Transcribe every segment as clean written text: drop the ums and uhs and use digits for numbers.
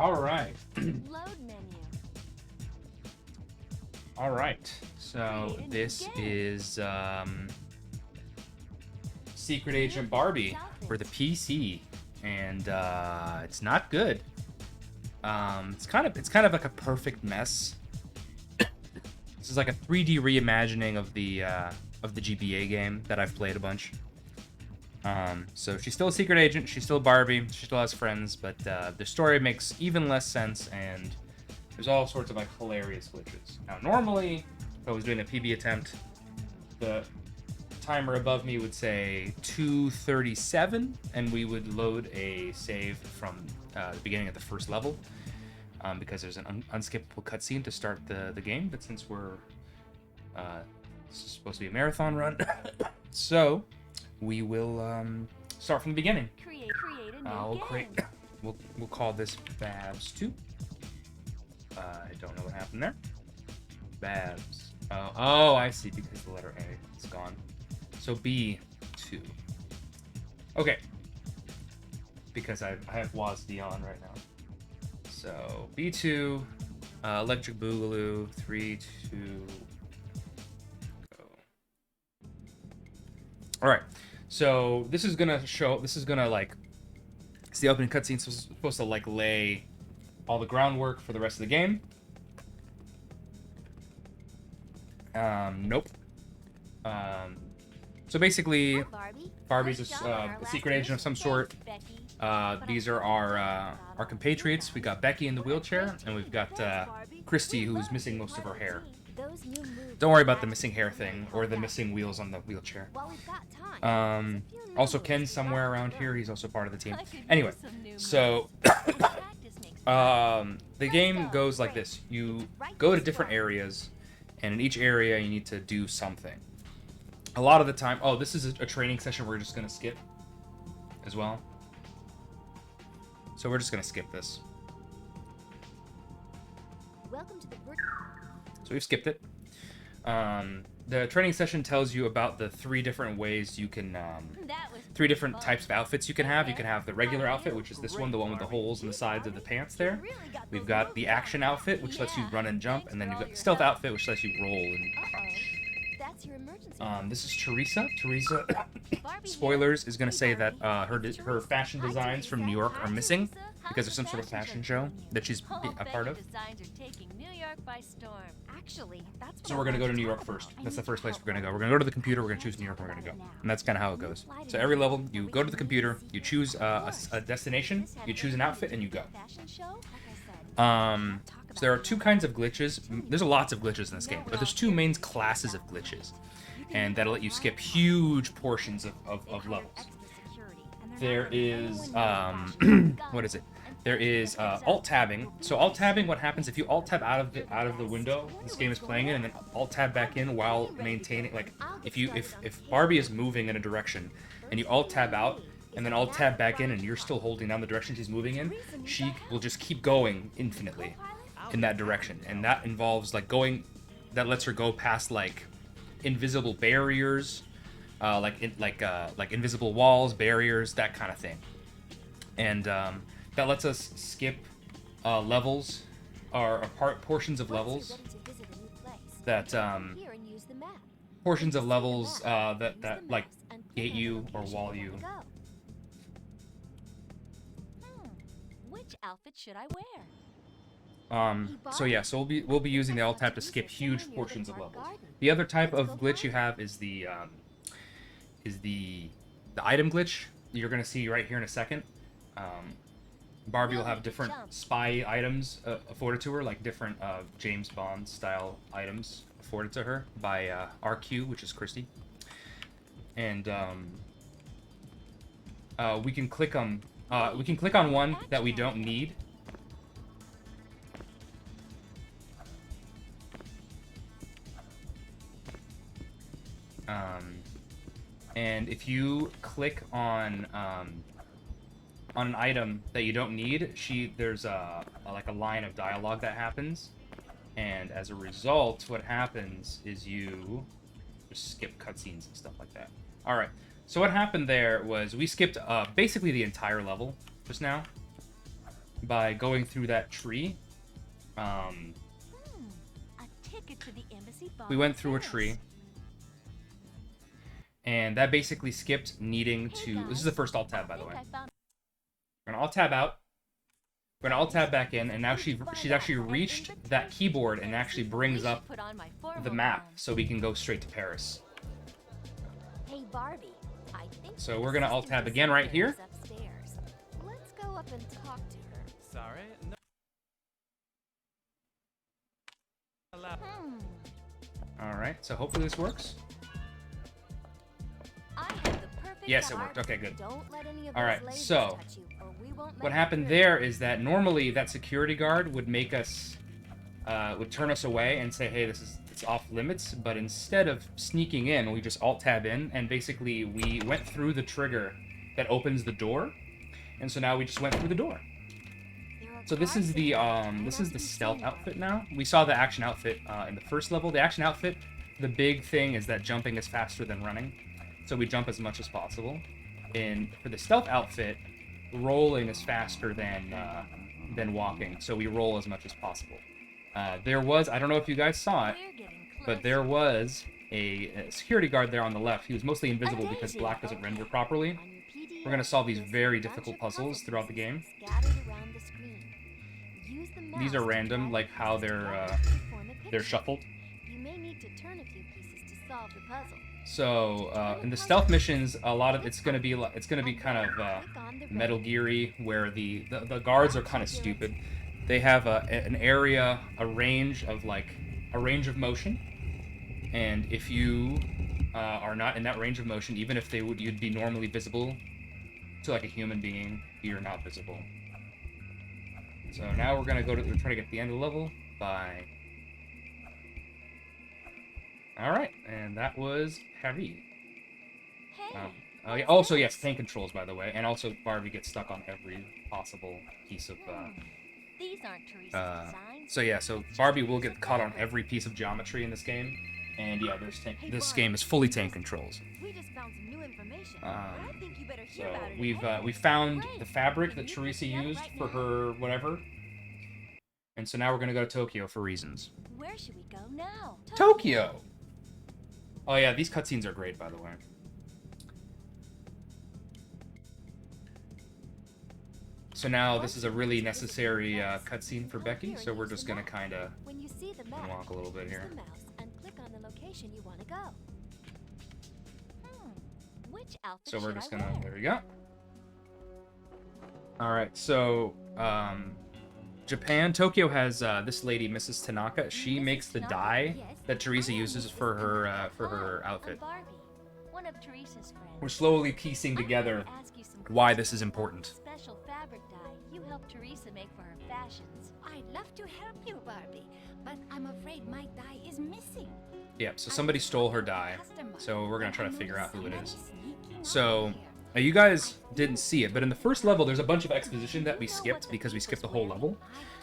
All right. Load menu. All right. So Create a new this game. is Secret Agent Barbie for the PC, and it's not good. It's kind of like a perfect mess. This is like a 3D reimagining of the GBA game that I've played a bunch. So she's still a secret agent. She's still Barbie. She still has friends, but the story makes even less sense, and there's all sorts of like hilarious glitches. Now, normally, if I was doing a PB attempt, the timer above me would say 2:37, and we would load a save from the beginning of the first level, because there's an unskippable cutscene to start the game. But since we're this is supposed to be a marathon run, so we will start from the beginning. Create a new game. We'll call this Babs 2. I don't know what happened there. Babs. Oh, I see, because the letter A is gone. So B2. Okay. Because I have WASD on right now. So B2, Electric Boogaloo, 3, 2, go. Alright. So this is gonna like, it's the opening cutscene, so it's supposed to like lay all the groundwork for the rest of the game. Nope. So basically, Barbie's a secret agent of some sort. These are our compatriots. We got Becky in the wheelchair, and we've got Christy, who's missing most of her hair. Don't worry about the missing hair thing or the missing wheels on the wheelchair. Also, Ken's somewhere around here. He's also part of the team. Anyway, so the game goes like this. You go to different areas, and in each area you need to do something. A lot of the time... Oh, this is a training session we're just going to skip as well. So we're just going to skip this. Welcome to the So we've skipped it. The training session tells you about the three different ways you can... three different types of outfits you can have. You can have the regular outfit, which is this one, the one with the holes in the sides of the pants there. We've got the action outfit, which lets you run and jump. And then you've got the stealth outfit, which lets you roll and... This is Teresa. Teresa, spoilers, is going to say that her fashion designs from New York are missing because there's some sort of fashion show that she's a part of. So we're going to go to New York first. That's the first place we're going to go. We're going to go to the computer, we're going to choose New York, and we're going to go. And that's kind of how it goes. So every level, you go to the computer, you choose a destination, you choose an outfit, and you go. So there are two kinds of glitches. There's lots of glitches in this game, but there's two main classes of glitches, and that'll let you skip huge portions of levels. There is what is it? There is alt tabbing. So alt tabbing, what happens if you alt tab out of the window this game is playing in, and then alt tab back in while maintaining, like if Barbie is moving in a direction and you alt tab out and then alt tab back in and you're still holding down the direction she's moving in, she will just keep going infinitely in that direction, and that involves like that lets her go past like invisible barriers, like invisible walls, barriers, that kind of thing, and that lets us skip levels or portions of levels that that like gate you or wall you. Which outfit should I wear? So yeah, so we'll be using the alt tab to skip huge portions of levels. The other type of glitch you have is the item glitch. You're gonna see right here in a second. Barbie will have different spy items afforded to her, like different James Bond style items afforded to her by RQ, which is Christy. And we can click on one that we don't need. And if you click on an item that you don't need, there's like a line of dialogue that happens, and as a result, what happens is you just skip cutscenes and stuff like that. All right. So what happened there was we skipped basically the entire level just now. by going through that tree. A ticket to the embassy We went through a tree. And that basically skipped needing to... This is the first alt-tab, by the way. We're gonna alt-tab out. We're gonna alt-tab back in, and now she's actually reached that keyboard and actually brings up the map so we can go straight to Paris. Hey Barbie, I think So we're gonna alt-tab again right here. Upstairs. Let's go up and talk to her. Sorry? No. Alright, so hopefully this works. I have the perfect Yes, it guard. worked. Okay, good. Don't let any of All right, those ladies so touch you, or we won't let what you happened through. there is that normally that security guard would make us, would turn us away and say, hey, it's off limits, but instead of sneaking in, we just alt-tab in, and basically we went through the trigger that opens the door, and so now we just went through the door. There are So this is the stealth outfit now. We saw the action outfit in the first level. The action outfit, the big thing is that jumping is faster than running, so we jump as much as possible. And for the stealth outfit, rolling is faster than walking, so we roll as much as possible. There was, I don't know if you guys saw it, We're getting but close. there was a security guard there on the left. He was mostly invisible because black doesn't render properly. On your PDA, We're gonna solve these you'll see very a bunch difficult of puzzles puzzle throughout the pieces game. scattered around the screen. Use the These mouse are to random, drag like the how pieces they're together to form a picture. shuffled. You may need to turn a few pieces to solve the puzzle. So in the stealth missions, a lot of it's gonna be kind of Click on the Metal red. Geary, where the guards are kind of stupid. They have an area, a range of motion, and if you are not in that range of motion, even if you'd be normally visible to like a human being, you're not visible. So now we're gonna try to get to the end of the level by. All right, and that was Paris. Hey, Oh yeah. Also, yes, tank controls, by the way, and also Barbie gets stuck on every possible piece of. these aren't Teresa's designs. So yeah, so Barbie will get caught on every piece of geometry in this game, and yeah, this game is fully tank controls. We just found some new information. but I think you better hear So about it we anyway. found Great. the fabric that Can you Teresa pick me up used right for now? her whatever, and so now we're gonna go to Tokyo for reasons. Where should we go now? Tokyo. Oh yeah, these cutscenes are great, by the way. So now this is a really necessary cutscene for Becky, so we're just gonna kind of When you see the map, walk a little bit use here. the mouse and click on the location you want to go. Which outfit So we're should just I gonna. wear? There we go. All right, so Japan, Tokyo has this lady, Mrs. Tanaka. She Mrs. makes the Tanaka, dye yes. that Teresa I am uses Mrs. for her Tanaka. I'm outfit. Barbie, one of Teresa's friends. We're slowly piecing I'm here together to ask you some why questions this is about important. the special fabric dye you helped Teresa make for her fashions. I'd love to help you, Barbie, but I'm afraid my dye is missing. Yeah, so somebody stole her dye, so we're gonna try to figure out who it is. So you guys didn't see it, but in the first level, there's a bunch of exposition that we skipped because we skipped the whole level.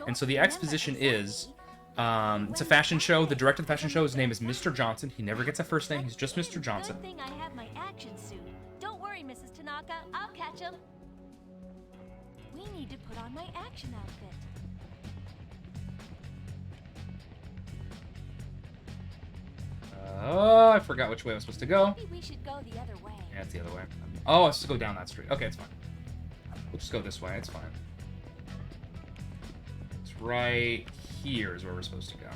And so the exposition is, it's a fashion show. The director of the fashion show, his name is Mr. Johnson. He never gets a first name. He's just Mr. Johnson. Good thing I have my action suit. Don't worry, Mrs. Tanaka. I'll catch him. We need to put on my action outfit. Oh, I forgot which way I was supposed to go. Maybe we should go the other way. Yeah, it's the other way. Oh, I was supposed to go down that street. Okay, it's fine. We'll just go this way. It's fine. It's right here is where we're supposed to go.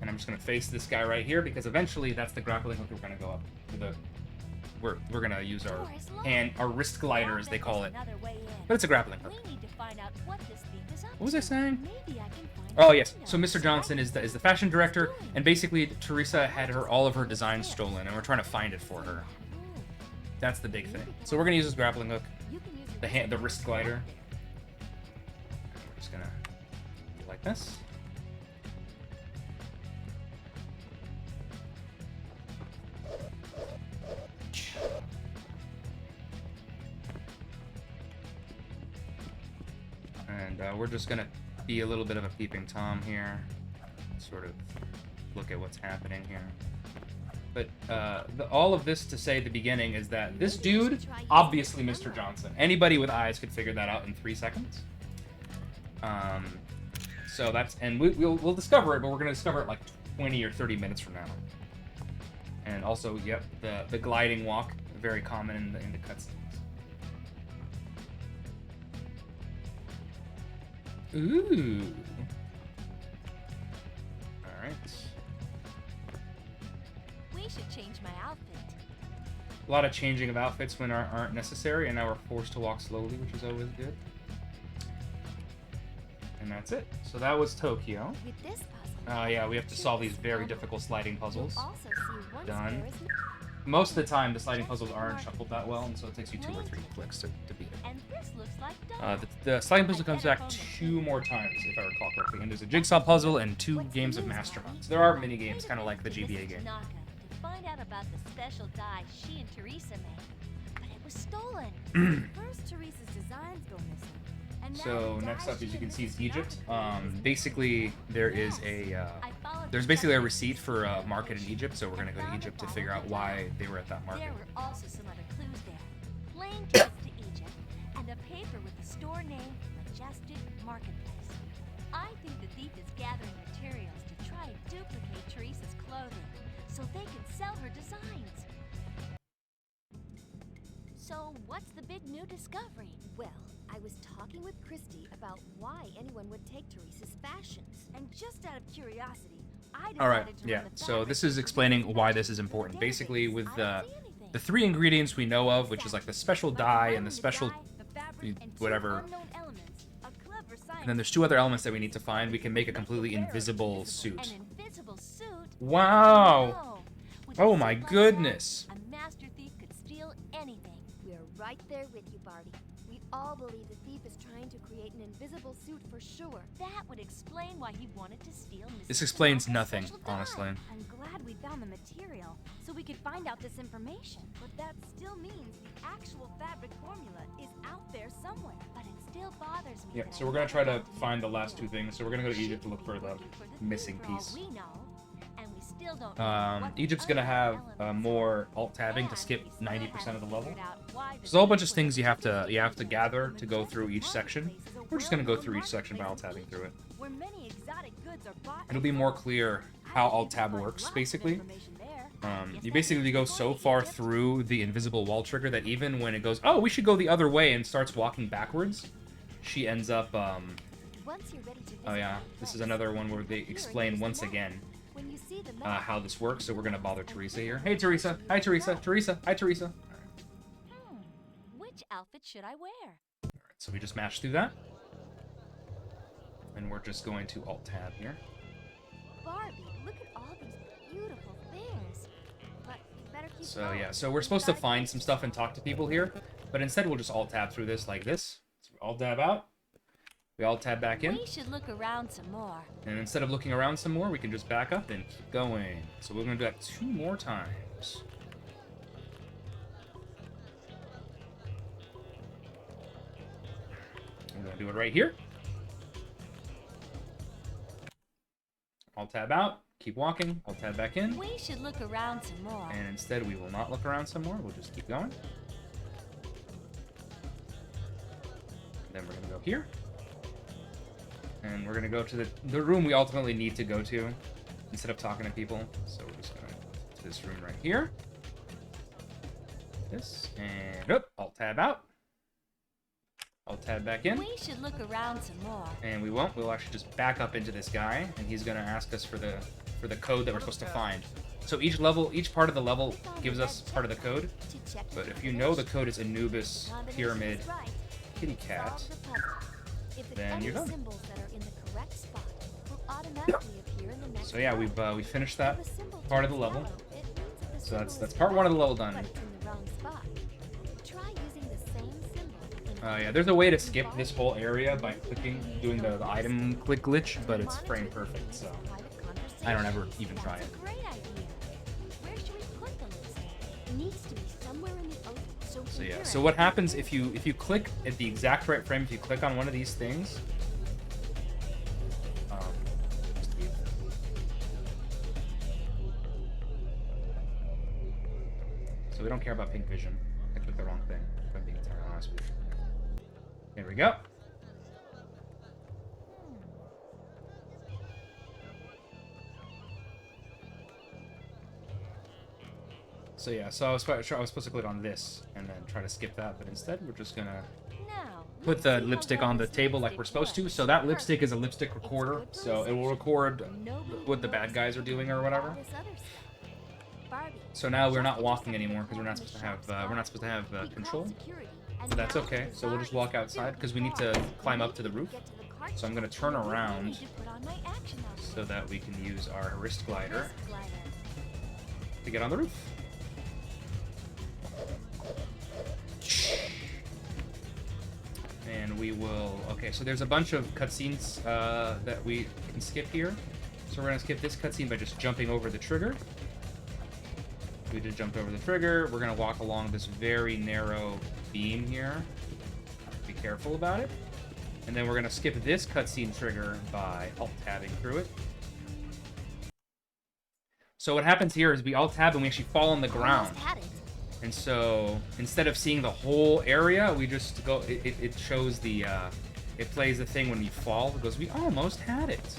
And I'm just gonna face this guy right here because eventually that's the grappling hook we're gonna go up to the. We're gonna use our wrist glider as they call it, Another way in. but it's a grappling hook. We need to find out what this thing is up What was I to. saying? Maybe I can find Oh out yes. who So knows. Mr. Johnson is the fashion director, and basically Teresa had all of her designs stolen, and we're trying to find it for her. That's the big thing. So we're gonna use this grappling hook, You can use your the wrist glider. We're just gonna do like this. And we're just gonna be a little bit of a peeping Tom here, sort of look at what's happening here. But all of this to say at the beginning is that this dude, obviously Mr. Johnson. Anybody with eyes could figure that out in 3 seconds. So that's, and we'll discover it, but we're gonna discover it like 20 or 30 minutes from now. And also, yep, the gliding walk, very common in the cutscenes. Ooh. All right. We should change my outfit. A lot of changing of outfits when aren't necessary, and now we're forced to walk slowly, which is always good. And that's it. So that was Tokyo. With this puzzle, Yeah, we have to solve these very difficult sliding puzzles. you'll also see one Done. square is Most of the time, the sliding puzzles aren't shuffled that well, and so it takes you 2 or 3 clicks to beat it. And this looks like The sliding puzzle comes back 2 more times, if I recall correctly. And there's a jigsaw puzzle and 2 games of Master Hunt. So there are mini games, kind of like the GBA game. Tanaka to find out about the special die she and Teresa made, but it was stolen. First, Teresa's designs go missing. And now So the next die up, as you she can and see, is Mrs. Egypt. Tanaka made. Basically, there is a I followed there's the basically a customers receipt for a to market in Egypt, so we're gonna go to Egypt to figure out why they were at that market. There were also some other clues there. Plane tickets to Egypt and a paper with the store name Majestic Marketplace. I think the thief is gathering materials to try and duplicate Teresa's clothing so they can sell her designs. So what's the big new discovery? Well, I was talking with Christy about why anyone would take Teresa's fashions. And just out of curiosity, I decided All right, to yeah. run the So fabric this is through explaining Teresa's why this is fashion important. database. Basically, with I don't see anything. the 3 ingredients we know of, which is like the special dye and the special and two whatever. unknown elements, a clever And then there's 2 other elements that we need to find. We can make a completely invisible An suit. invisible suit? Wow! No. With Oh a my suit like goodness! that, a master thief could steal anything. We're right there with you, Barbie. We all believe the thief is trying to create an invisible suit for sure. That would explain why he wanted to steal Mrs. This explains Tanaka's nothing, special dye. honestly. I'm glad we found the material so we could find out this information. But that still means the actual fabric formula is out there somewhere. But it still bothers me. Yeah, that so I we're gonna never try to got the find the last 2 material. things. So we're gonna go to She Egypt to look for could be the looking for the missing thief for all piece. we know, and we still don't know what the Egypt's gonna other have elements more are. alt tabbing to And skip we still 90% of the haven't level. figured out why the There's a whole thief bunch of was things you have looking to for gather the to go through each section. We're just gonna go through each section by alt tabbing through it. Where many exotic goods are bought. It'll be more clear how alt tab works, basically. You basically go so far through the invisible wall trigger that even when it goes, oh, we should go the other way, and starts walking backwards, she ends up, Once you're ready to visit oh yeah, that this is place, another one where they here explain is the once map. again When you see the map, how this works, so we're gonna bother Teresa here. Hey, Teresa. Hi, Teresa. Teresa. Hi, Teresa. Which outfit should I wear? So we just mash through that. And we're just going to alt tab here. Barbie, look at all these beautiful things. But you better keep So going. yeah, so we're supposed to find some stuff and talk to people here, but instead we'll just alt tab through this like this. So we alt tab out. We alt tab back in. We should look around some more. And instead of looking around some more, we can just back up and keep going. So we're going to do that 2 more times. We're going to do it right here. Alt tab out, keep walking, alt tab back in. We should look around some more. And instead we will not look around some more, we'll just keep going. Then we're going to go here. And we're going to go to the room we ultimately need to go to instead of talking to people. So we're just going to go to this room right here. This, and alt tab out. Alt tab back in. We should look around some more. And we won't. We'll actually just back up into this guy, and he's gonna ask us for the code that we're supposed to find. So each part of the level gives us part of the code. To check But the if you know the information. code is Anubis Combination Pyramid is right. Kitty Cat, Solve the puzzle. If then any you're done. symbols that are in the correct spot will automatically appear in the next so yeah, row. we finished If that a symbol part of the turns level. yellow, it means that the So symbol that's is part 1 of the level correct, done. but it's in the wrong spot. Try using the same symbol in Yeah, there's a way to skip this whole area by doing the item click glitch, but it's frame perfect, so I don't ever even try it. That's a great idea. Where should we put the lipstick? It needs to be somewhere in the open so we So can yeah, hear so it. what happens if you click at the exact right frame, if you click on one of these things, So we don't care about pink vision. I clicked the wrong thing, if I'm being entirely honest with you. There we go. So yeah, so I was supposed to click on this and then try to skip that, but instead we're just gonna Now, put the lipstick on the table like we're supposed to. So that lipstick is a lipstick recorder, so it will record what the bad guys are doing or whatever. So now we're not walking anymore because we're not supposed to have control. But that's okay. So we'll just walk outside because we need to climb up to the roof. So I'm gonna turn around so that we can use our wrist glider to get on the roof. And we will... Okay, so there's a bunch of cutscenes that we can skip here. So we're going to skip this cutscene by just jumping over the trigger. We just jumped over the trigger. We're going to walk along this very narrow beam here. Be careful about it. And then we're going to skip this cutscene trigger by alt-tabbing through it. So what happens here is we alt-tab and we actually fall on the ground. And so, instead of seeing the whole area, we just go, it shows the, it plays the thing when you fall. It goes, we almost had it.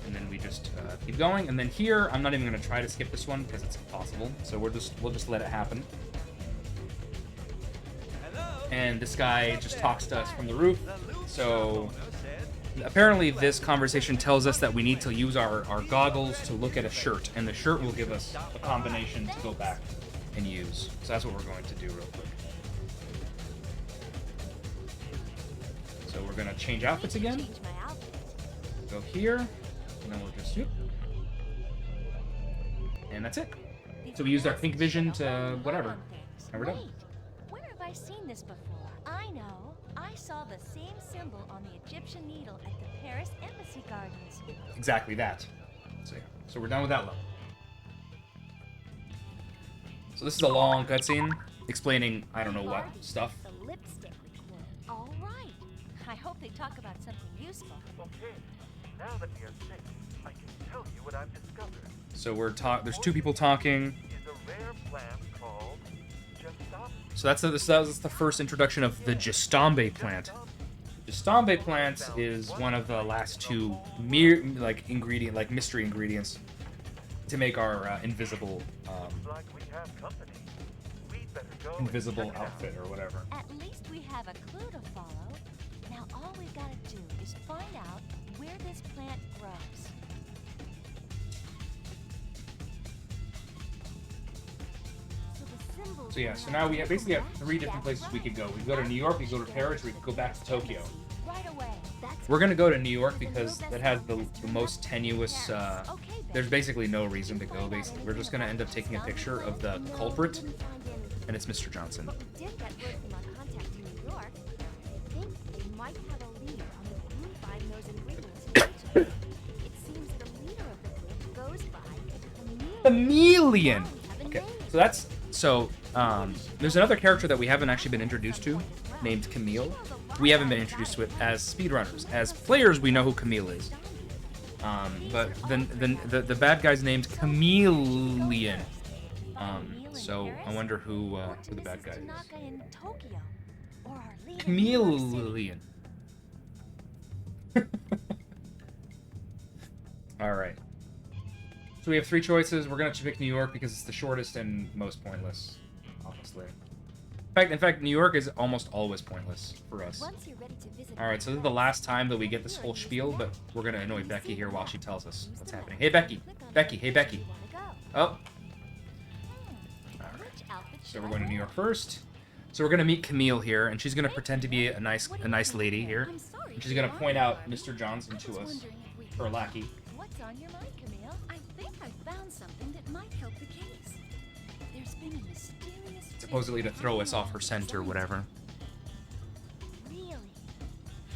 And then we just keep going. And then here, I'm not even going to try to skip this one because it's impossible. So we'll just let it happen. And this guy just talks to us from the roof. So, apparently this conversation tells us that we need to use our goggles to look at a shirt, and the shirt will give us a combination to go back and use. So that's what we're going to do real quick. So we're going to change outfits again. Go here, and then we'll just... And that's it. So we used our pink vision to whatever. And we're done. Where have I seen this before? I know. I saw the same symbol on the Egyptian needle at the Paris Embassy Gardens. Exactly that. So, yeah. So we're done with that level. So this is a long cutscene explaining I don't know what stuff. The lipstick record. All right. I hope they talk about something useful. Okay, now that we are safe, I can tell you what I've discovered. So there's two people talking. Is a rare plant called Gestambe. So that's the first introduction of the Gestambe plant. Gestambe plant is one of the last two mystery ingredients to make our invisible Like we have company. We'd better go invisible and check it out. outfit or whatever. At least we have a clue to follow. Now all we've got to do is find out where this plant grows. So yeah, so now we basically have three different places we could go. We could go to New York, we could go to Paris, or we could go back to Tokyo. Right away. That's We're gonna go to New York because that has the most tenuous. There's basically no reason to go. Basically, we're just gonna end up taking a picture of the culprit, and it's Mr. Johnson. We did get word from our contact in New York. I think they might have a lead on the group buying those ingredients in Egypt. It seems the leader of the group goes by Chameleon. Okay, so that's there's another character that we haven't actually been introduced to, named Camille. We haven't been introduced to it as speedrunners. As players, we know who Camille is. But then the bad guy's named Chameleon. So I wonder who the bad guy is. Chameleon. All right. So we have three choices. We're gonna pick New York because it's the shortest and most pointless, honestly. In fact, New York is almost always pointless for us. All right, so this is the last time that we get this whole spiel, but we're gonna annoy Becky here while she tells us what's happening. Hey, Becky. Becky. Hey, Becky. Oh. All right. So we're going to New York first. So we're gonna meet Camille here, and she's gonna pretend to be a nice lady here. And she's gonna point out Mr. Johnson to us, her lackey. What's on your mind, Camille? I think I found something that might help the case. There's been a mysterious Supposedly to throw us off her scent or whatever. Really?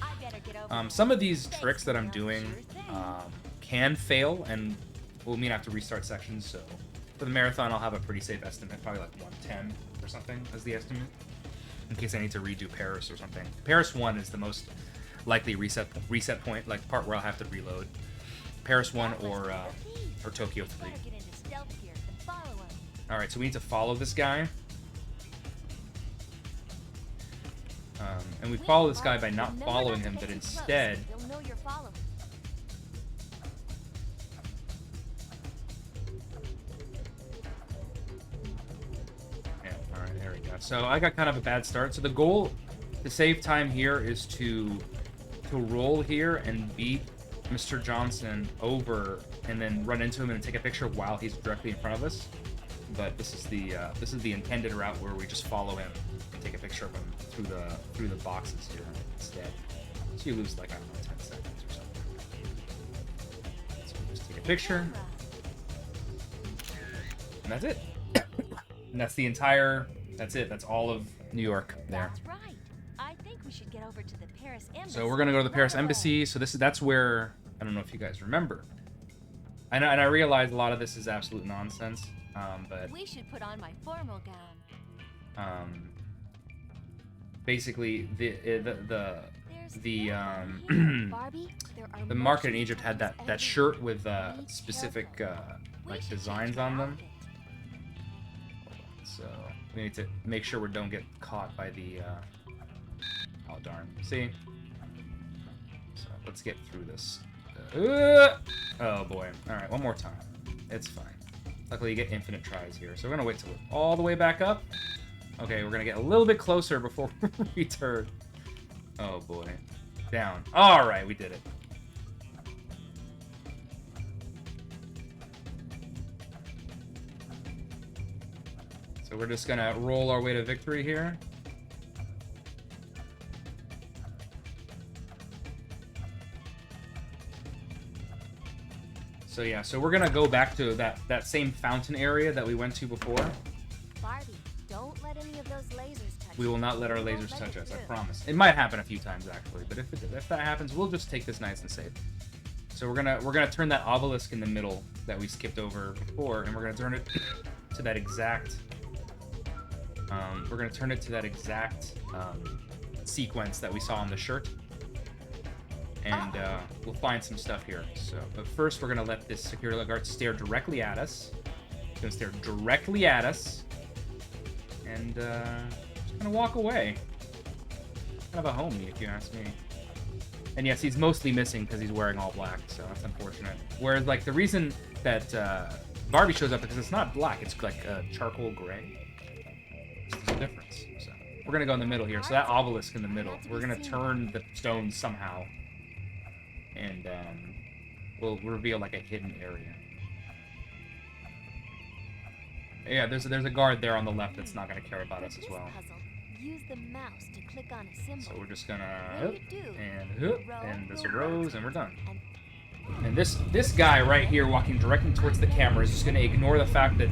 I better get over Some of these tricks that I'm doing can fail, and we'll mean I have to restart sections. So for the marathon, I'll have a pretty safe estimate, probably like 110 or something as the estimate, in case I need to redo Paris or something. Paris 1 is the most likely reset point, like part where I'll have to reload. Paris 1 or Tokyo 3. Better get into stealth gear and follow him. Alright, so we need to follow this guy. And we follow this guy by not following him, but instead... They'll know you're following. Yeah, alright, there we go. So I got kind of a bad start. So the goal to save time here is to roll here and beat Mr. Johnson over and then run into him and take a picture while he's directly in front of us. But this is the intended route where we just follow him and take a picture of him through the boxes here instead. So you lose like, I don't know, 10 seconds or something. So we just take a picture. And that's it. And that's the entire, that's it. That's all of New York there. That's right. I think we should get over to the Paris embassy. So we're gonna go to the Paris right away. embassy. So that's where, I don't know if you guys remember. And I realize a lot of this is absolute nonsense. But We should put on my formal gown. basically the Barbie, there are the market in Egypt had that shirt with specific like designs on them. So we need to make sure we don't get caught by the oh darn, see. So let's get through this. Oh boy. All right, one more time. It's fine. Luckily you get infinite tries here, so we're gonna wait till we're all the way back up. Okay, we're gonna get a little bit closer before we turn. Oh boy. Down. Alright, we did it. So we're just gonna roll our way to victory here. So yeah, so we're gonna go back to that same fountain area that we went to before. Barbie, don't let any of those lasers touch We will you. not let our Don't lasers let touch it us, I through. promise. It might happen a few times actually, but if that happens, we'll just take this nice and safe. So we're gonna turn that obelisk in the middle that we skipped over before, and we're gonna turn it to that exact. We're gonna turn it to that exact sequence that we saw on the shirt, and we'll find some stuff here. So, but first we're gonna let this security guard stare directly at us. He's gonna stare directly at us, and just gonna walk away. Kind of a homie, if you ask me. And yes, he's mostly missing because he's wearing all black, so that's unfortunate. Whereas, like, the reason that Barbie shows up because it's not black, it's like charcoal gray. There's a difference. So we're gonna go in the middle here. So that obelisk in the middle, we're gonna turn the stones somehow, and we'll reveal like a hidden area. Yeah, there's a guard there on the left that's not gonna care about us as This well. puzzle, use the mouse to click on a symbol. So we're just gonna When you do, and there's a rose, and we're done. And And this guy right here walking directly towards the camera is just gonna ignore the fact that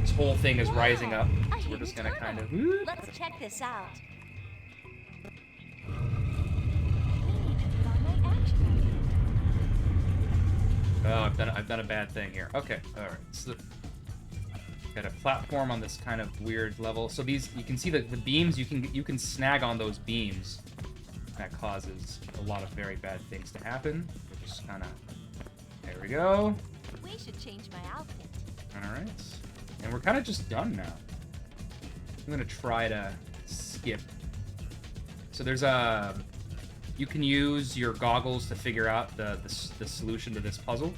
this whole thing is rising up. Wow, a So we're just gonna hidden kind of. tunnel. Let's check this out. Oh, I've done a bad thing here. Okay, all right. So got a platform on this kind of weird level. So these, you can see the beams. You can snag on those beams. That causes a lot of very bad things to happen. We're just kind of. There we go. We should change my outfit. All right, and we're kind of just done now. I'm gonna try to skip. So there's a. You can use your goggles to figure out the solution to this puzzle,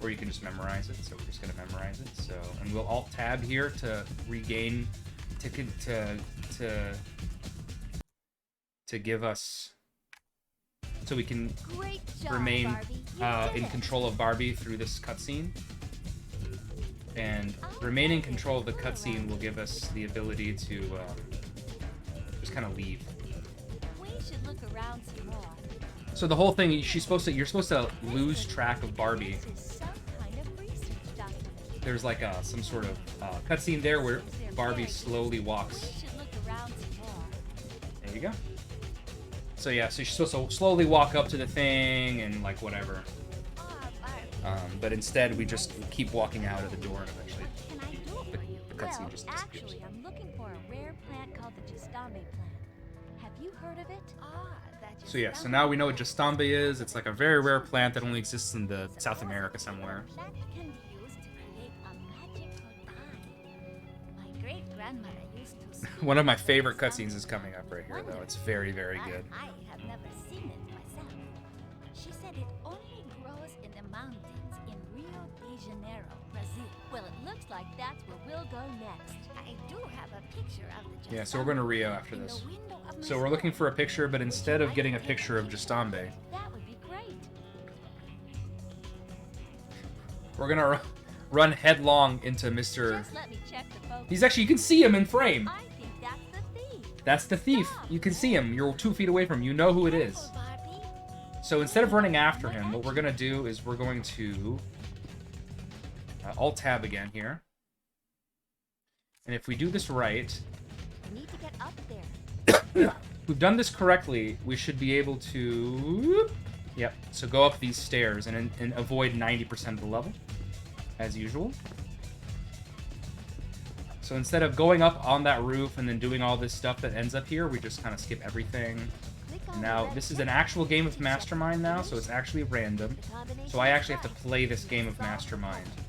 or you can just memorize it. So we're just gonna memorize it. So, and we'll Alt Tab here to regain, to give us, so we can great job, remain Barbie. You did in it. control of Barbie through this cutscene. And remaining control of the cutscene will give us the ability to just kind of leave. We should look around some more. So the whole thing, you're supposed to lose track of Barbie. This is some kind of research document. There's like some sort of cutscene there where Barbie slowly We walks. should look around some more. There you go. So yeah, so she's supposed to slowly walk up to the thing and like whatever. But instead we just keep walking out of the door and eventually Can I do it for you? the cutscene Well, just disappears. actually, I'm looking for a rare plant called the Jastambe plant. Have you heard of it? That So yeah, so now we know what Jastambe is. It's like a very rare plant that only exists in the South America somewhere. Plant can be used to create a magical dye. grandmother used to speak One of my of the favorite sun. cutscenes is coming up right here, though. It's very, very good. I have never seen it myself. She said it only grows in the mountains in Rio de Janeiro, Brazil. Well, it looks like that's where we'll go next. I do have a picture of the Yeah, so we're going to Rio after in the this. window of my So we're looking store. for a picture, but instead of getting a picture of Justambe, That would be great. we're going to run headlong into Mr. Just let me check the focus. He's actually, you can see him in frame. I think that's the thief. That's the thief. You can see him. You're 2 feet away from him. You know who it is. Careful, Barbie. So instead of running after him, what we're going to do is we're going to Alt-Tab again here. And if we do this right, I need to get up there. if we've done this correctly, we should be able to... Yep, so go up these stairs and avoid 90% of the level, as usual. So instead of going up on that roof and then doing all this stuff that ends up here, we just kind of skip everything. Click on the Now, red this is check an actual game of to check Mastermind now, so combination. it's actually random. The combination So I is actually have to right. play this game of Solve the Mastermind. puzzle.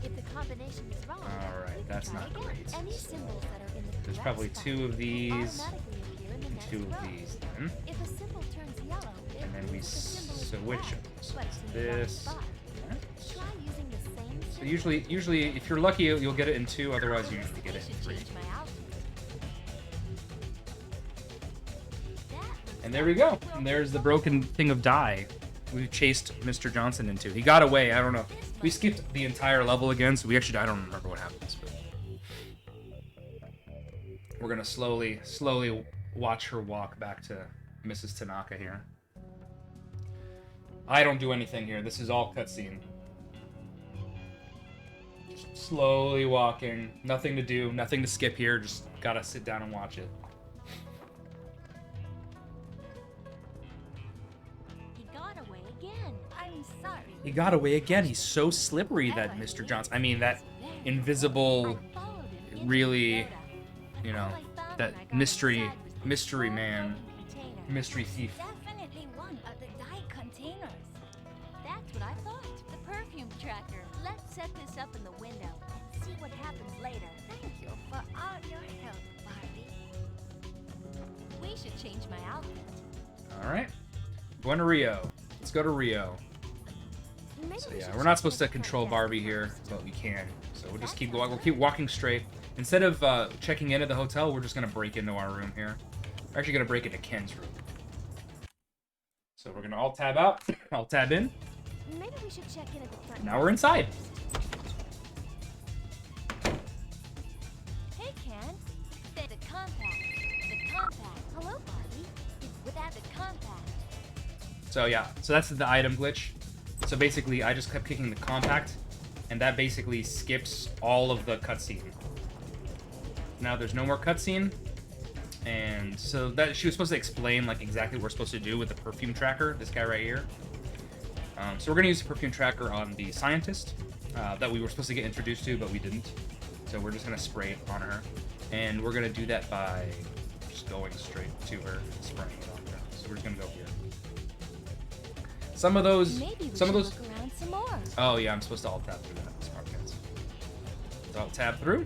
If the combination is wrong, Alright, we can that's try not again. great. Any symbols that are in the There's correct probably spot 2 of these, automatically appear in the and next 2 of row. these then. If a symbol turns yellow, it And then we means the symbol is switch correct, them. So but it's it's in the wrong this. spot. Try using the same So symbol. usually, if you're lucky, you'll get it in 2. Otherwise, you usually get I it in should 3. change my outfit. That looks And there we go. And there's the broken thing of dye we chased Mr. Johnson into. He got away. I don't know. We skipped the entire level again, so we actually, I don't remember what happens. But we're gonna slowly watch her walk back to Mrs. Tanaka here. I don't do anything here. This is all cutscene. Just slowly walking. Nothing to do. Nothing to skip here. Just gotta sit down and watch it. He got away again. I'm sorry. He got away again. He's so slippery, that Mr. Johnson. I mean, that invisible, I followed him into really, the soda. you know, All I found that when I got mystery inside was the mystery small man, golden container. mystery thief. Definitely one of the dye containers. That's what I thought. The perfume tracker. Let's set this up in the window and see what happens later. Thank you for all your help, Barbie. We should change my outfit. All right, going to Rio. Let's go to Rio. Maybe So we yeah, should we're not check supposed to this control front Barbie desk here, first. but we can. So we'll just we'll keep walking straight. Instead of checking in at the hotel, we're just gonna break into our room here. We're actually gonna break into Ken's room. So we're gonna Alt-Tab out, Alt-Tab in. Maybe we should check in at the front. Now we're inside. Hey, Ken. The compact. The compact. Hello, Barbie. It's without the compact. So yeah, so that's the item glitch. So basically, I just kept kicking the compact, and that basically skips all of the cutscene. Now there's no more cutscene, and so that she was supposed to explain like exactly what we're supposed to do with the perfume tracker. This guy right here. So we're gonna use the perfume tracker on the scientist that we were supposed to get introduced to, but we didn't. So we're just gonna spray it on her, and we're gonna do that by just going straight to her, and spraying it on her. So we're just gonna go here. Some of those, Maybe we some of should those. look around some more. Oh yeah, I'm supposed to alt tab through that. Smart guys. So I'll tab through.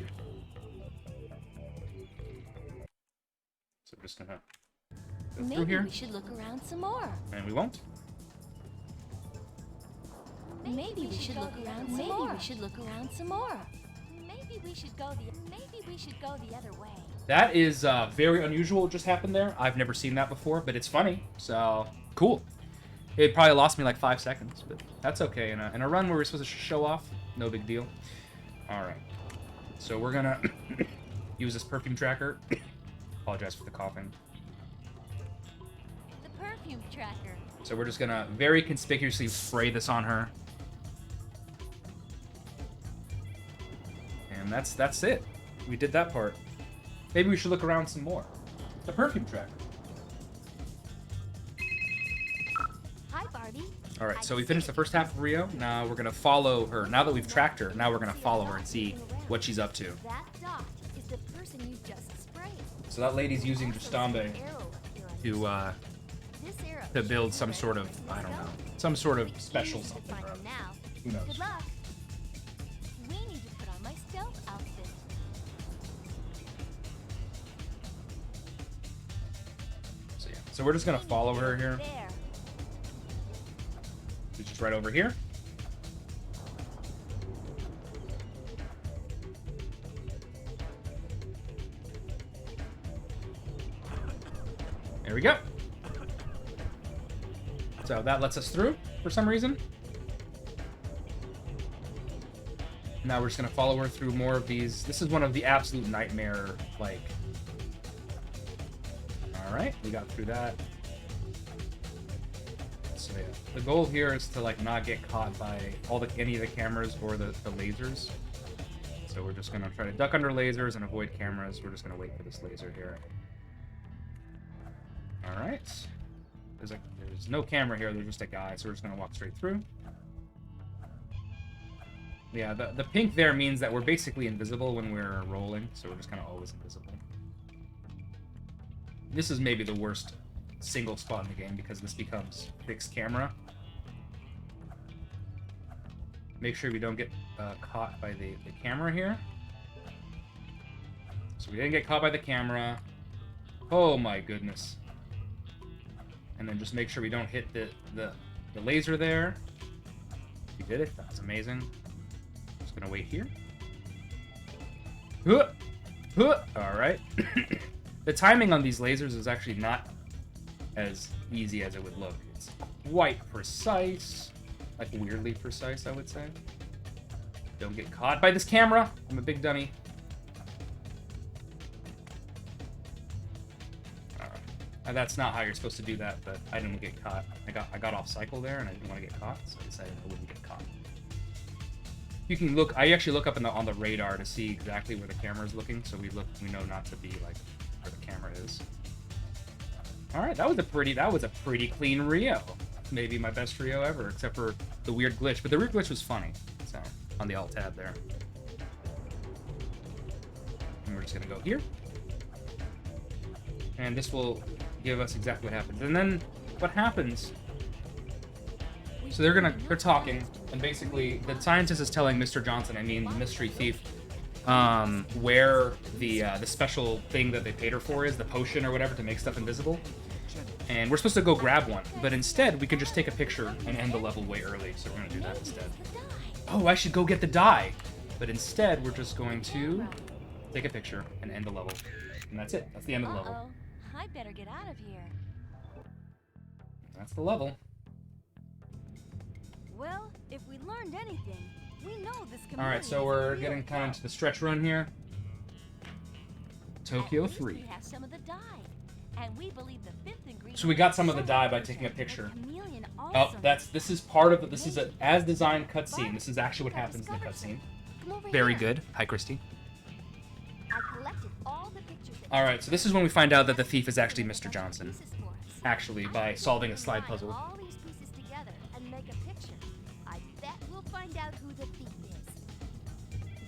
So we're just gonna go through Maybe here, we should look around some more. and we won't. Maybe we should look around some more. Maybe we should look around some more. Maybe we should go the other way. That is very unusual. What just happened there. I've never seen that before, but it's funny. So cool. It probably lost me like 5 seconds, but that's okay. In a run where we're supposed to show off, no big deal. All right. So we're gonna use this perfume tracker. Apologize for the coughing. The perfume tracker. So we're just gonna very conspicuously spray this on her. And that's it. We did that part. Maybe we should look around some more. The perfume tracker. Hi, Barbie. All right, so we finished the first half of Rio. Now we're gonna follow her. Now that we've tracked her, now we're gonna follow her and see what she's up to. That dot is the person you just sprayed. So that lady's using Justambe to build some sort of, I don't know, some sort of special something. Find him now. Who knows? Good luck. We need to put on my stealth outfit. So we're just gonna follow her here. There. She's just right over here. There we go. So that lets us through for some reason. Now we're just gonna follow her through more of these. This is one of the absolute nightmare, like... Alright, we got through that. So yeah, the goal here is to like not get caught by any of the cameras or the lasers. So we're just gonna try to duck under lasers and avoid cameras. We're just gonna wait for this laser here. Alright. There's no camera here, there's just a guy, so we're just gonna walk straight through. Yeah, the pink there means that we're basically invisible when we're rolling, so we're just kind of always invisible. This is maybe the worst single spot in the game because this becomes fixed camera. Make sure we don't get caught by the camera here. So we didn't get caught by the camera. Oh my goodness. And then just make sure we don't hit the laser there. We did it. That's amazing. Just gonna wait here. Alright. The timing on these lasers is actually not as easy as it would look. It's quite precise. Like, weirdly precise, I would say. Don't get caught by this camera. I'm a big dummy. Alright. That's not how you're supposed to do that, but I didn't get caught. I got off cycle there, and I didn't want to get caught, so I decided I wouldn't get caught. You can look. I actually look up on the radar to see exactly where the camera is looking, so we know not to be like where the camera is. All right, that was a pretty clean Rio. Maybe my best Rio ever, except for the weird glitch. But the weird glitch was funny. So on the alt tab there, and we're just gonna go here, and this will give us exactly what happens. And then what happens? So they're talking, and basically the scientist is telling Mr. Johnson, I mean the mystery thief, where the special thing that they paid her for is, the potion or whatever to make stuff invisible. And we're supposed to go grab one, but instead we can just take a picture and end the level way early, so we're gonna do that instead. Oh, I should go get the die! But instead we're just going to take a picture and end the level. And that's it. That's the end of the level. I better get out of here. That's the level. Well, if we learned anything, we know this community. Alright, so we're getting kind of into the stretch run here. Tokyo 3. We have some of the dye, and we believe the fifth ingredient. So we got some of the dye by taking a picture. Oh, this is part of it. This is an as designed cutscene. This is actually what happens in the cutscene. Very good. Hi, Christy. Alright, so this is when we find out that the thief is actually Mr. Johnson. Actually, by solving a slide puzzle. All these pieces together and make a picture. I bet we'll find out who the thief is.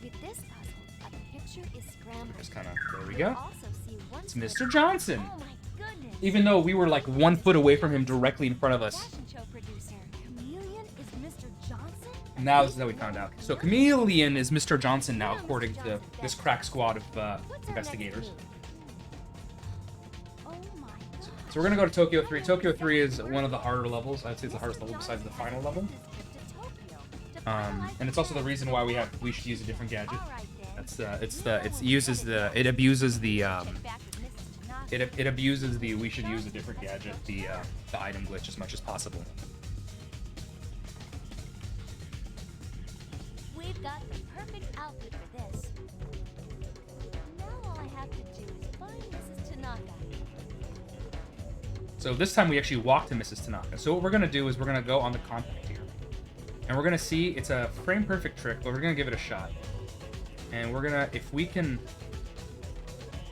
With this puzzle, a picture is scrambled. Just kind of, there we go. Also see one It's Mr. Johnson. Oh my goodness. Even though we were like 1 foot away from him directly in front of us. Fashion show producer. Chameleon is Mr. Johnson? Now this is how we found out. So Chameleon is Mr. Johnson now, according to this crack squad of investigators. Oh my god. So we're gonna go to Tokyo 3. Tokyo 3 is one of the harder levels. I'd say it's the hardest level besides the final level. And it's also the reason why we should use a different gadget. It abuses the we should use a different gadget, the item glitch as much as possible. We've got the perfect outfit for this. Now all I have to do is find Mrs. Tanaka. So this time we actually walk to Mrs. Tanaka. So what we're gonna do is we're gonna go on the compact here. And we're gonna see, it's a frame perfect trick, but we're gonna give it a shot. And we're gonna, if we can,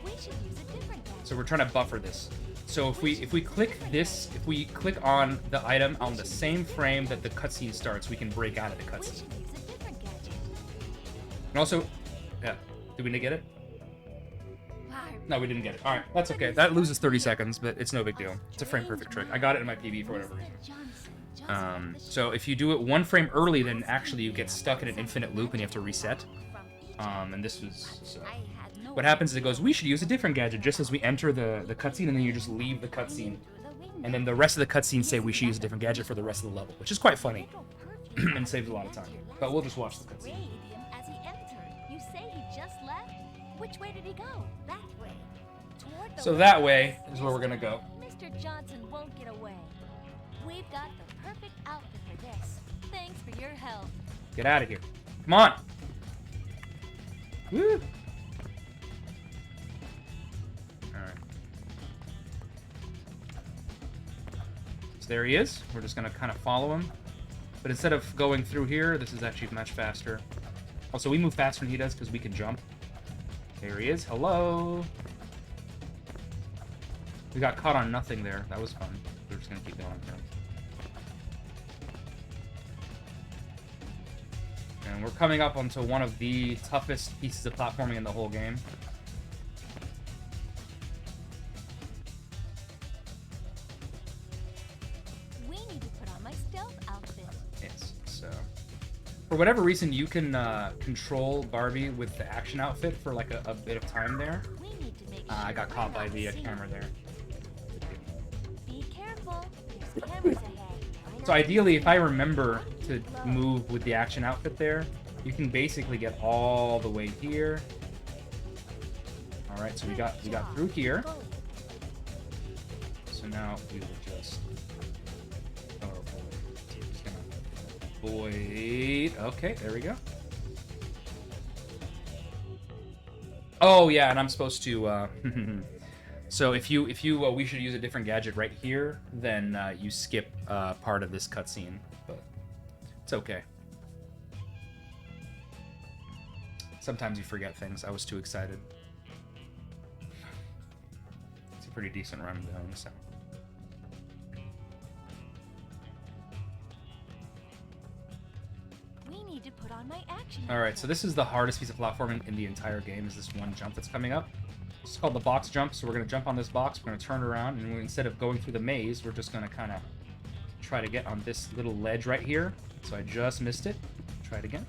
We should use a different gadget. so we're trying to buffer this. So if we click this, if we click on the item on the same frame that the cutscene starts, we can break out of the We cutscene. should use a different gadget. And also, yeah, did we get it? No, we didn't get it. All right, that's okay. That loses 30 seconds, but it's no big deal. It's a frame perfect trick. I got it in my PB for whatever reason. So if you do it 1 frame early, then actually you get stuck in an infinite loop and you have to reset. And this was, so what happens is it goes, we should use a different gadget just as we enter the cutscene, and then you just leave the cutscene And then the rest of the cutscenes say we should use a different gadget for the rest of the level, which is quite funny and saves a lot of time. But we'll just watch the cutscene. Sprayed him as he entered. You say he just left? Which way did he go? That way. Toward the So west. that way is where we're gonna go. Mr. Johnson won't get away. We've got the perfect outfit for this. Thanks for your help. Get out of here. Come on. Woo. Alright. So there he is. We're just gonna kind of follow him. But instead of going through here, this is actually much faster. Also, we move faster than he does because we can jump. There he is. Hello. We got caught on nothing there. That was fun. We're just gonna keep going here. And we're coming up onto one of the toughest pieces of platforming in the whole game. We need to put on my stealth outfit. Yes, so... For whatever reason, you can control Barbie with the action outfit for like a bit of time there. We need to make I got sure caught we're by not the seen. camera there. Be careful. There's cameras ahead. So ideally, if I remember to move with the action outfit there, you can basically get all the way here. All right, so we got through here. So now we will just avoid. Okay, there we go. Oh yeah, and I'm supposed to. So if you we should use a different gadget right here, then you skip part of this cutscene, but it's okay. Sometimes you forget things. I was too excited. It's a pretty decent run down, so. We need to put on my action. All right, so this is the hardest piece of platforming in the entire game. Is this one jump that's coming up? It's called the box jump. So we're gonna jump on this box. We're gonna turn around, and instead of going through the maze, we're just gonna kind of try to get on this little ledge right here. So I just missed it. Try it again.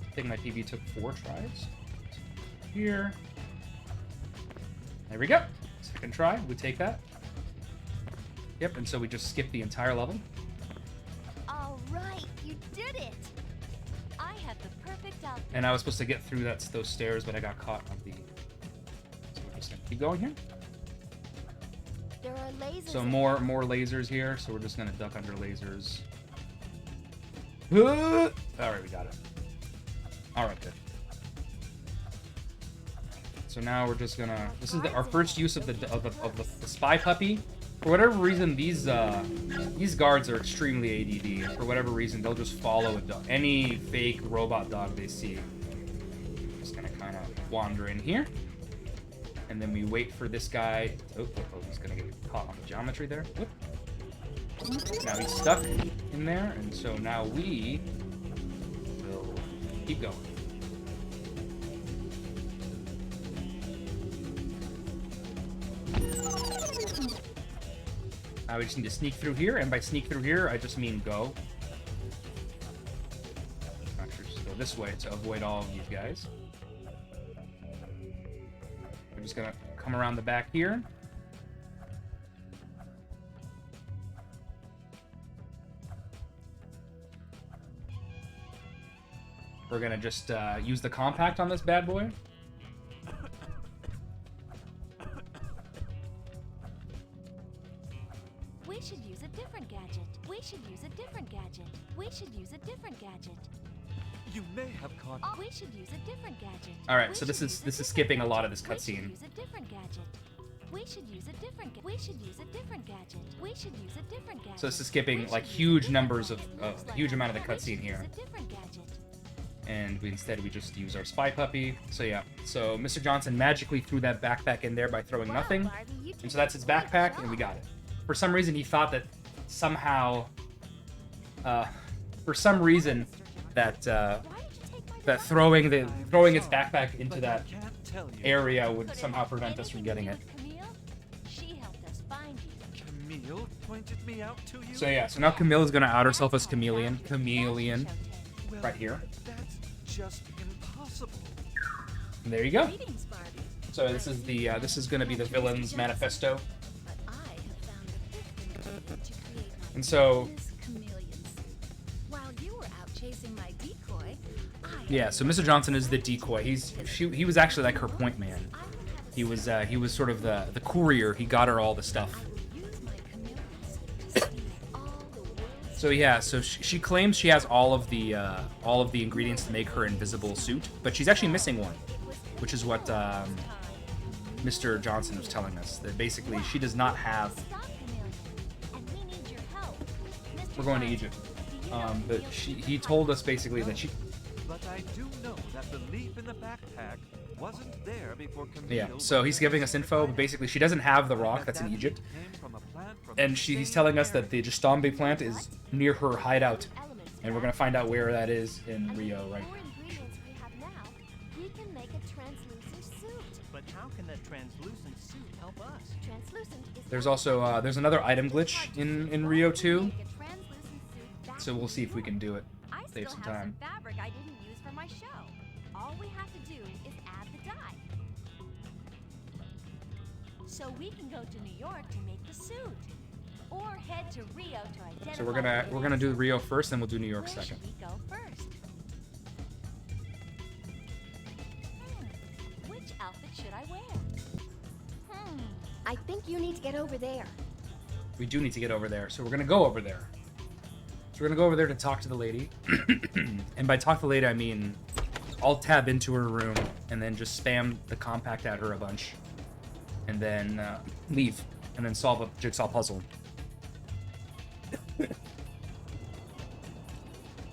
I think my PB took 4 tries. Here. There we go. Second try. We take that. Yep, and so we just skip the entire level. All right, you did it. I have the perfect outfit. And I was supposed to get through those stairs, but I got caught on the... So we're just gonna keep going here. There are lasers. So more lasers here, so we're just gonna duck under lasers. Alright, we got it. Alright, good. So now we're just gonna... This is our first use of the spy puppy. For whatever reason, these guards are extremely ADD, and for whatever reason, they'll just follow any fake robot dog they see. Just gonna kind of wander in here, and then we wait for this guy. Oh, he's gonna get caught on the geometry there. Whoop. Now he's stuck in there, and so now we will keep going. Now we just need to sneak through here, and by sneak through here, I just mean go. Actually, just go this way to avoid all of these guys. We're just gonna come around the back here. We're gonna just use the compact on this bad boy. We should use a different gadget. We should use a different gadget. We should use a different gadget. You may have caught. Oh, we should use a different gadget. All right, We so this should is use a this is different skipping a lot of gadget. this cutscene. We should use a different gadget. We should use a different. We should use a different gadget. We should use a different gadget. So this is skipping We like should use a huge different numbers of gadget. a huge amount of the We should cutscene here. use a different gadget. And instead we just use our spy puppy. So yeah, so Mr. Johnson magically threw that backpack in there by throwing Wow, nothing, Barbie, you and did so that's a his great backpack, and we job. got it. For some reason, he thought that somehow, for some reason, that Why did you take my that device? throwing its backpack into But that I can't tell you. area would Could it somehow have prevent us from anything getting to it. do with Camille? She helped us find you. Camille pointed me out to you. So yeah, so now Camille is gonna out herself as Chameleon. Chameleon, Well, right here. That's just impossible. And there you go. Greetings, Barbie. So this is the this is gonna be the villain's manifesto. But I And so, Miss Chameleons. While you were out chasing my decoy, yeah, so Mr. Johnson is the decoy. He was actually like her point man. He was sort of the courier. He got her all the stuff. use my chameleons to steal all the world's So yeah, so she claims she has all of the ingredients to make her invisible suit, but she's actually missing one, which is what Mr. Johnson was telling us. That basically she does not have. Stop, Chameleon. And we need your help. Mr. We're going to Johnson, Egypt. do you know But if he told us basically that she. But I do know that the leaf in the backpack wasn't there before Camille. Yeah, so he's giving us info, but basically she doesn't have the rock that's in Egypt, and he's telling us that the Jastambe plant is near her hideout, and we're gonna find out where that is in Rio, right? more ingredients we have now, we can make a translucent suit. But how can that translucent suit help us? Translucent is There's also there's another item glitch in Rio too, Make a translucent suit back so we'll see if we can do it. I Save still some have time. some fabric I didn't use for my show. All we have to do is add the dye. So we can go to New York to make the suit. Or head to Rio to identify. So we're gonna do Rio first, then we'll do New York Where second. should we go first? Which outfit should I wear? I think you need to get over there. We do need to get over there, so we're gonna go over there. So we're gonna go over there to talk to the lady, and by talk to the lady I mean I'll tab into her room and then just spam the compact at her a bunch, and then leave, and then solve a jigsaw puzzle. This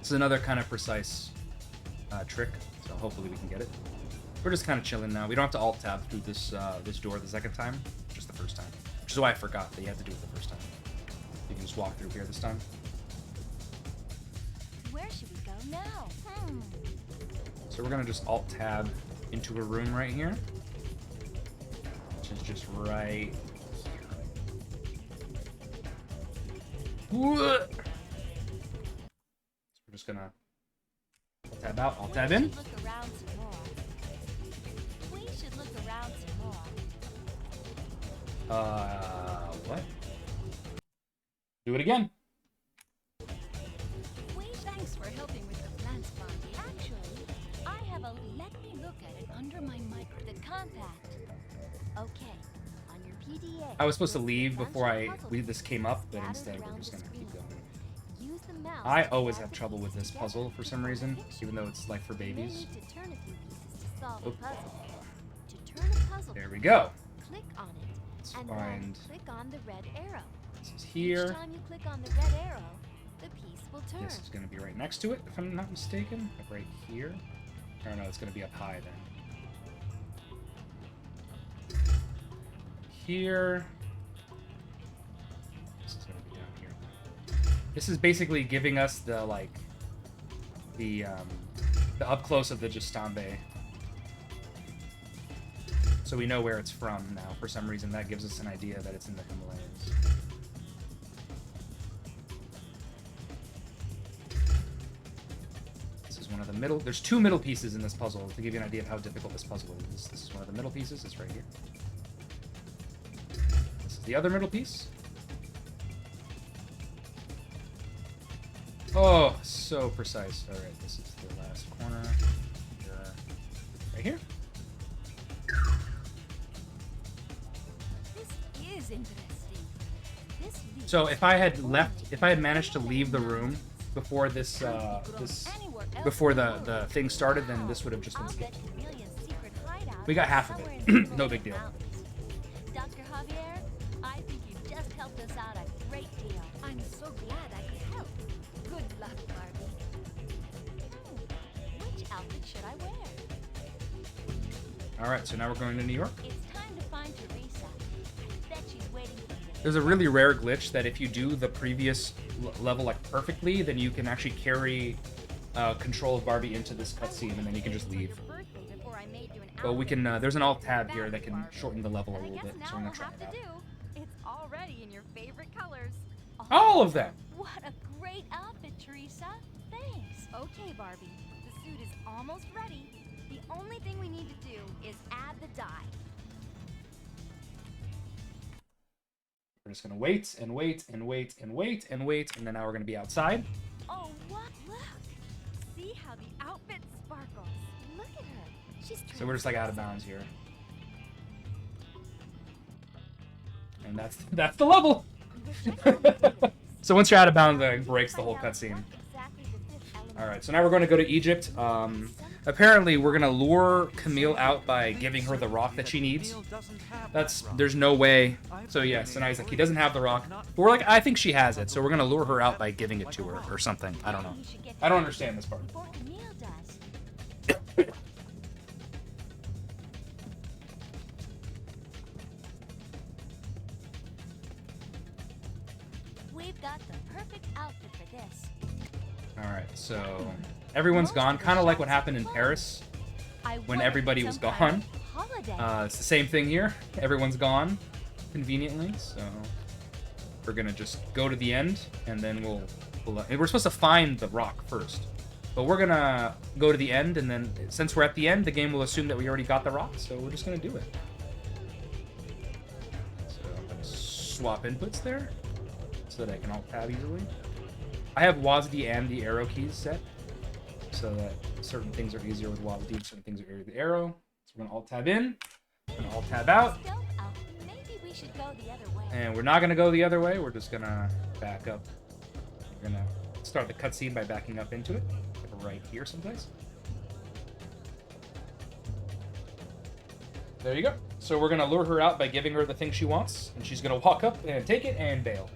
is another kind of precise trick, so hopefully we can get it. We're just kind of chilling now. We don't have to alt tab through this this door the second time, just the first time. Which is why I forgot that you had to do it the first time. You can just walk through here this time. Where should we go now? So we're gonna just alt tab into a room right here, which is just right here. So we're just gonna alt tab out, alt tab We in. should look around some more. We should look around some more. What? Do it again. Thanks for helping with the plants, Barbie. Actually, I have a. Let me look at it under my micro. The compact. Okay, on your PDA. I was supposed to leave there's a before bunch of puzzle this pieces came up, but scattered instead we're around just the gonna keep screen. going. Use the mouse I to always drag have the trouble with pieces this puzzle together for to some form a reason, picture. even though it's like for You may babies. need to turn a few pieces to solve Oop. a puzzle. To turn a puzzle There we piece, go. click on it, Let's and find. then click on the red arrow. This is Each here. time you click on the red arrow, the piece will turn. This is gonna be right next to it, if I'm not mistaken. Like right here. Or no, it's gonna be up high then. Here. This is gonna be down here. This is basically giving us the the up close of the Jastambe. So we know where it's from now. For some reason, that gives us an idea that it's in the Himalayas. This is one of the middle. There's two middle pieces in this puzzle to give you an idea of how difficult this puzzle is. This is one of the middle pieces. It's right here. This is the other middle piece. Oh, so precise. All right, this is the last corner. Right here. This is interesting. This leads So if I had managed to leave the room before this anywhere else before in the thing started, then this would have just been I'll bet skipped. Chameleon's secret hideout We got is half of somewhere it. in the No big deal. mountains. Dr. Javier, I think you've just helped us out a great deal. I'm so glad I could help. Good luck, Barbie. Which outfit should I wear? All right, so now we're going to New York. It's time to find Teresa. I bet she's waiting for me. There's a really rare glitch that if you do the previous level like perfectly, then you can actually carry control of Barbie into this cutscene, and then you can just leave. But we can. There's an alt tab here that can shorten the level a And I little guess bit, now so I'm we'll gonna try have it to out. do. It's already in your favorite colors. All of them. What a great outfit, Teresa. Thanks. Okay, Barbie. The suit is almost ready. The only thing we need to do is add the dye. We're just gonna wait and wait and wait and wait and wait, and then now we're gonna be outside. Oh, what? Look! See how the outfit sparkles. Look at her. She's So we're just like out of bounds here. And that's the level. So once you're out of bounds, it breaks the whole cutscene. Alright, so now we're going to go to Egypt. Apparently, we're going to lure Camille out by giving her the rock that she needs. There's no way. So yeah, so now he's like, he doesn't have the rock. But we're like, I think she has it, so we're going to lure her out by giving it to her or something. I don't know. I don't understand this part. Before Camille does. We've got the perfect outfit for this. Alright, so everyone's gone. Kind of like what happened in Paris when everybody was gone. It's the same thing here. Everyone's gone, conveniently, so we're gonna just go to the end, and then we're supposed to find the rock first. But we're gonna go to the end, and then since we're at the end, the game will assume that we already got the rock, so we're just gonna do it. So I'm gonna swap inputs there, so that I can alt-tab easily. I have WASD and the arrow keys set, so that certain things are easier with WASD, certain things are easier with the arrow. So we're gonna alt-tab in, and alt-tab out. Maybe we should go the other way. And we're not gonna go the other way, we're just gonna back up. We're gonna start the cutscene by backing up into it, like right here someplace. There you go. So we're gonna lure her out by giving her the thing she wants, and she's gonna walk up and take it and bail.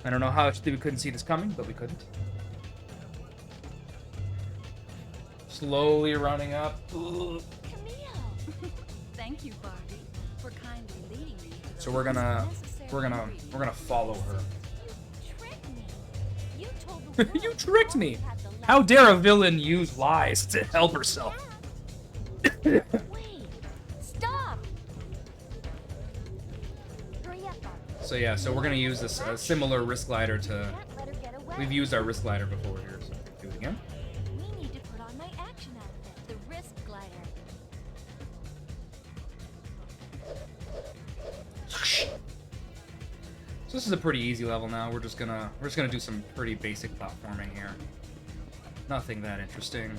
I don't know how we couldn't see this coming, but we couldn't. Slowly running up. Ugh. Camille! Thank you, Barbie, for kindly leading me to the So we're gonna follow her. You tricked me. You told the world You tricked me. Barbie had the last- How dare a villain use lies to help herself? Wait! Stop! Hurry up, Barbie. So yeah, so we're gonna use this similar wrist glider to. Can't let her get away. We've used our wrist glider before here, so do it again. We need to put on my action outfit, the wrist glider. So this is a pretty easy level now. We're just gonna do some pretty basic platforming here. Nothing that interesting.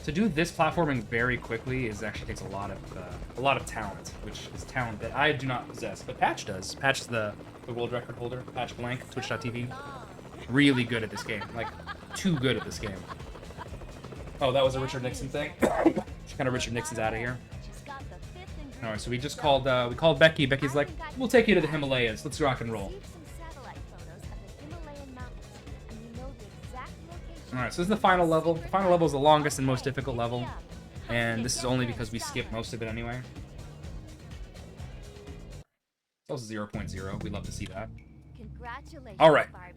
To do this platforming very quickly actually takes a lot of talent, which is talent that I do not possess, but Patch does. Patch is the world record holder. Patch Blank, Twitch.tv. Really good at this game, like too good at this game. Oh, that was a Richard Nixon thing. Kind of Richard Nixon's out of here. She's got the fifth ingredient. All right, so we just called Becky. Becky's like, we'll take you to the Himalayas. Let's rock and roll. Received some satellite photos of the Himalayan mountains, and we know the exact location. All right, so this is the final level. The final level is the longest and most difficult level, and this is only because we skipped most of it anyway. It's also 0.0. We'd love to see that. Congratulations, All right. Barbie.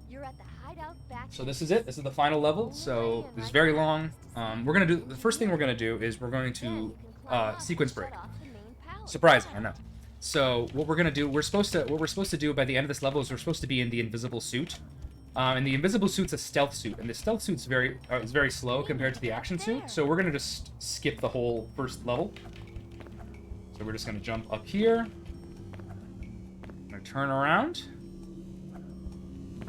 You're at the hideout back. So this is it. This is the final level. So this is very long. The first thing we're gonna do is we're going to sequence break. Surprising, I know. So what we're gonna do, what we're supposed to do by the end of this level is we're supposed to be in the invisible suit. And the invisible suit's a stealth suit, and the stealth suit's very slow compared to the action suit. So we're gonna just skip the whole first level. So we're just gonna jump up here. I'm gonna turn around.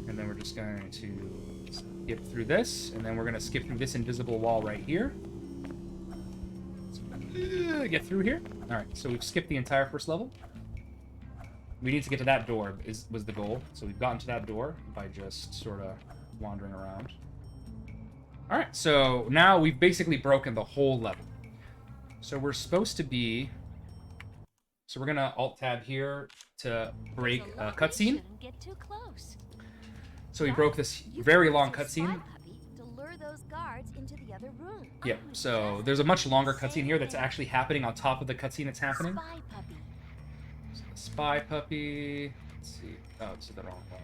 And then we're just going to skip through this, and then we're gonna skip through this invisible wall right here. So, get through here. All right, so we've skipped the entire first level. We need to get to that door was the goal. So we've gotten to that door by just sort of wandering around. All right, so now we've basically broken the whole level. So we're supposed to be. So we're gonna alt-tab here to break a cutscene. Shouldn't get too close. So we broke this very long cutscene. To lure those guards into the other room. Yeah, so there's a much longer cutscene here that's actually happening on top of the cutscene that's happening. Spy puppy. So the spy puppy. Let's see. Oh, this is the wrong one.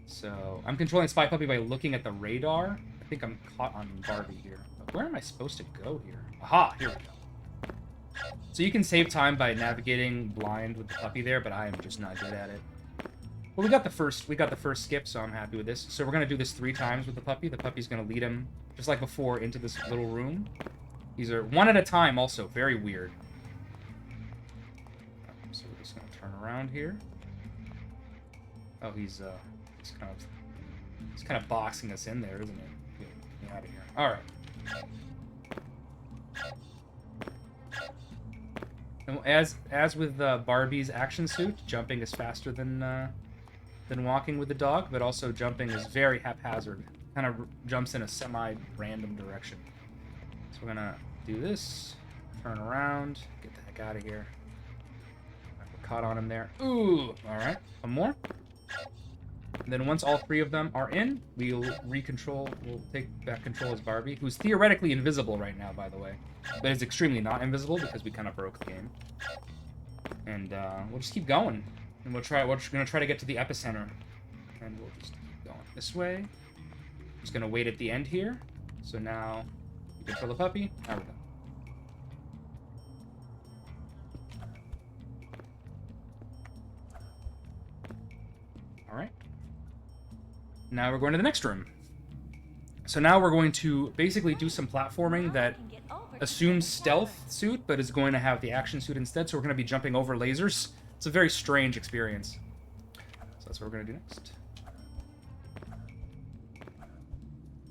So I'm controlling spy puppy by looking at the radar. I think I'm caught on Barbie here. But where am I supposed to go here? Aha, here we go. So you can save time by navigating blind with the puppy there, but I am just not good at it. Well, we got the first skip, so I'm happy with this. So we're gonna do this 3 times with the puppy. The puppy's gonna lead him, just like before, into this little room. These are 1 at a time, also very weird. So we're just gonna turn around here. Oh, he's kind of boxing us in there, isn't he? Get out of here. All right. And as with Barbie's action suit, jumping is faster than walking with the dog, but also jumping is very haphazard. Kind of jumps in a semi-random direction. So we're gonna do this, turn around, get the heck out of here. We're caught on him there. Ooh, all right, one more. And then once all 3 of them are in, we'll take back control as Barbie, who's theoretically invisible right now, by the way, but is extremely not invisible because we kind of broke the game. And we'll just keep going, and we're gonna try to get to the epicenter, and we'll just keep going this way. Just gonna wait at the end here. So now we control the puppy. Now we're done. All right. Now we're going to the next room. So now we're going to basically do some platforming that assumes stealth suit, but is going to have the action suit instead. So we're going to be jumping over lasers. It's a very strange experience. So that's what we're going to do next.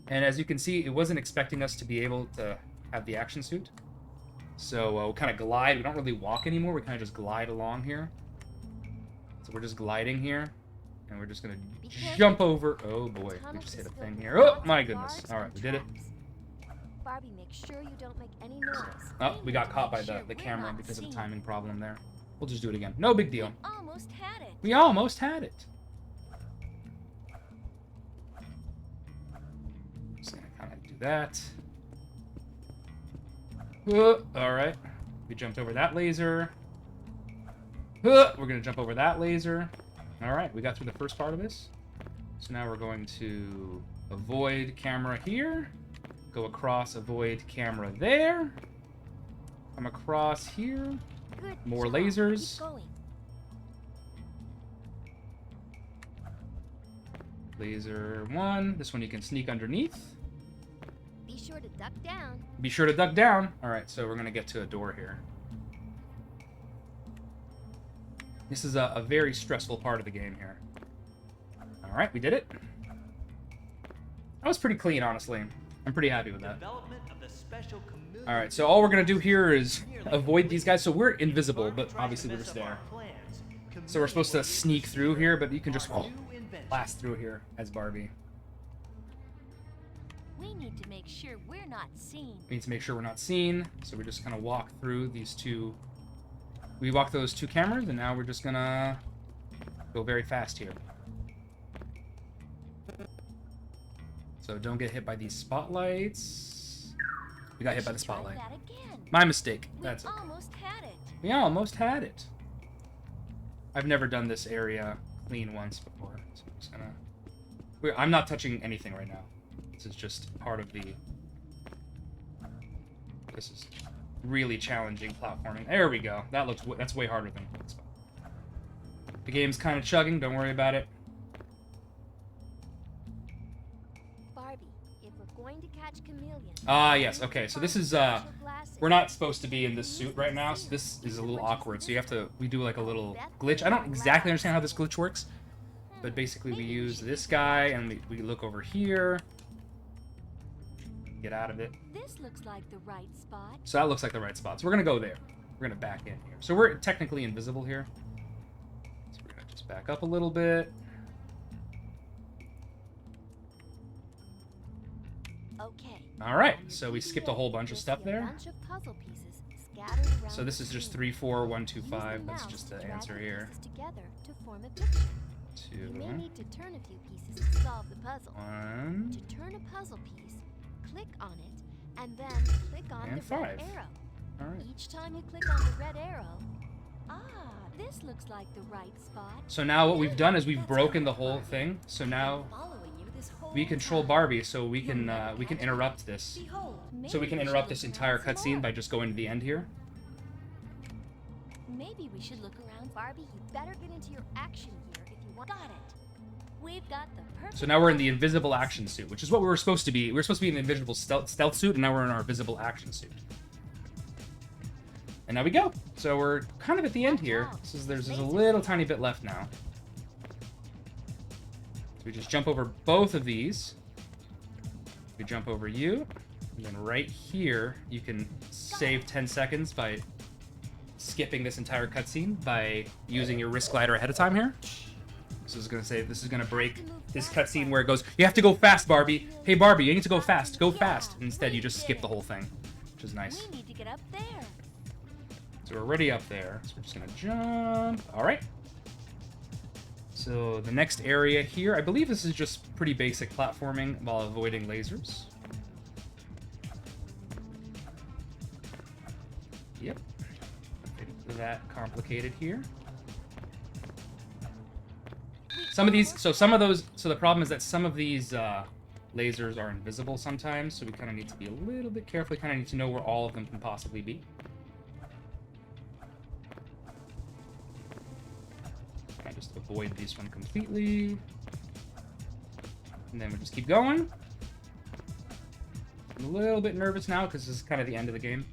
And as you can see, it wasn't expecting us to be able to have the action suit. So we'll kind of glide. We don't really walk anymore. We kind of just glide along here. So we're just gliding here. And we're just gonna jump over. Oh boy, we just hit a thing here. Oh my goodness! All right, we did it. Barbie, make sure you don't make any noise. Oh, we got caught by the camera because of the timing problem there. We'll just do it again. No big deal. Almost had it. We almost had it. Just gonna kind of do that. All right, we jumped over that laser. We're gonna jump over that laser. Alright, we got through the first part of this. So now we're going to avoid camera here. Go across, avoid camera there. Come across here. Good More job. lasers. Keep going. Laser 1. This one you can sneak underneath. Be sure to duck down. Be sure to duck down. Alright, so we're going to get to a door here. This is a very stressful part of the game here. Alright, we did it. That was pretty clean, honestly. I'm pretty happy with that. Development of the special chameleon. Alright, so all we're going to do here is avoid these guys. So we're invisible, but obviously we're just there. So we're supposed to sneak through here, but you can just blast through here as Barbie. We need to make sure we're not seen. We need to make sure we're not seen, so we just kind of walk through these 2... We walk those 2 cameras, and now we're just gonna go very fast here. So don't get hit by these spotlights. We got hit by the spotlight. Try that again. My mistake. We That's it. almost had it. We almost had it. I've never done this area clean once before, so I'm just gonna... I'm not touching anything right now. This is just part of the... This is really challenging platforming. There we go. That's way harder than this one. The game's kind of chugging. Don't worry about it. Barbie, if we're going to catch chameleons. Ah, yes. Okay, so this is we're not supposed to be in this suit right now, so this is a little awkward. So you have to we do like a little glitch. I don't exactly understand how this glitch works, but basically we use this guy and we look over here. Get out of it. This looks like the right spot. So that looks like the right spot. So we're gonna go there. We're gonna back in here. So we're technically invisible here. So we're gonna just back up a little bit. Okay. All right. So we skipped a whole bunch of stuff there. Bunch of puzzle pieces scattered around So this is just 3, 4, 1, 2, 5. That's just the answer here. Together to form a picture. 2, You may need to turn a few pieces to solve the puzzle. 1, To turn a puzzle piece, click on it, and then click on and the 5. red arrow. All right. Each time you click on the red arrow, This looks like the right spot. So now what we've done is we've broken the whole thing. So now Following you this whole we control time. Barbie, so we can interrupt this. Behold, So we can interrupt this entire cutscene by just going to the end here. Maybe we should look around. Barbie, you better get into your action gear if you Got it. We've got the perfect. So now we're in the invisible action suit, which is what we were supposed to be. We were supposed to be in an invisible stealth suit, and now we're in our visible action suit. And now we go. So we're kind of at the end here. There's a little tiny bit left now. So we just jump over both of these. We jump over you. And then right here, you can save 10 seconds by skipping this entire cutscene by using your wrist glider ahead of time here. So this is gonna break this cutscene where it goes, you have to go fast, Barbie. Hey, Barbie, you need to go fast. Go fast. And instead, you just skip the whole thing, which is nice. We need to get up there. So we're already up there. So we're just gonna jump. All right. So the next area here, I believe this is just pretty basic platforming while avoiding lasers. Yep. Nothing that complicated here. So the problem is that some of these lasers are invisible sometimes, so we kind of need to be a little bit careful. We kind of need to know where all of them can possibly be. I just avoid this one completely. And then we just keep going. I'm a little bit nervous now because this is kind of the end of the game.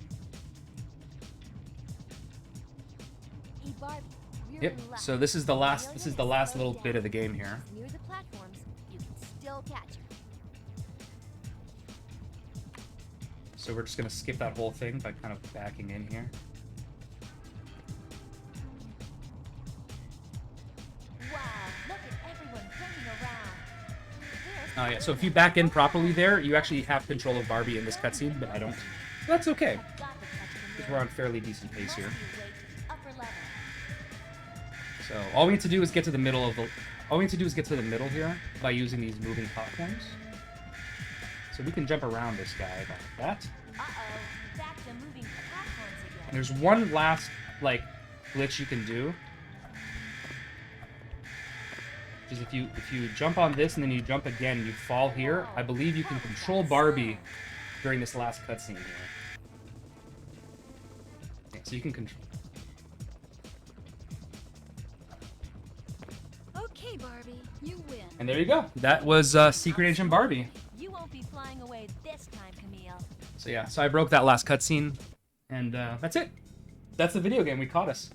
Hey, Barbie, we're Yep. in luck. So this is the last little bit of the game here. Near the platforms, you can still catch her. So we're just gonna skip that whole thing by kind of backing in here. Wow, look at everyone running around. Oh yeah, so if you back in properly there, you actually have control of Barbie in this cutscene, but I don't. That's okay, I've got to touch the because we're on fairly decent pace here. Must be way to the upper level. So all we need to do is get to the middle of the. All we need to do is get to the middle here by using these moving platforms. So we can jump around this guy like that. Uh-oh, back to moving platforms again. And there's one last like glitch you can do. Which is if you jump on this and then you jump again and you fall here, I believe you can control Barbie during this last cutscene here. Yeah, so you can control. Okay, Barbie, you win. And there you go. That was Secret Agent Barbie. You won't be flying away this time, Camille. So yeah, so I broke that last cutscene, and that's it. That's the video game. We caught us.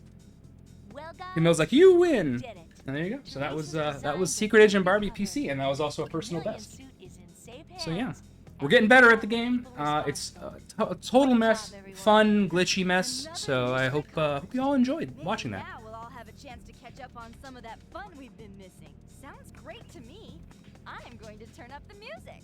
Well, guys, Camille's like, you win. did it. And there you go. So that was Secret Agent Barbie PC, and that was also a personal Chameleon best. suit is in safe hands. So yeah, we're getting better at the game. It's a total mess, fun, glitchy mess. So I hope you all enjoyed watching that. Now we'll all have a chance to catch up on some of that fun we've been missing. Sounds great to me. I'm going to turn up the music.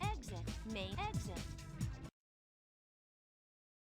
Exit. Main exit.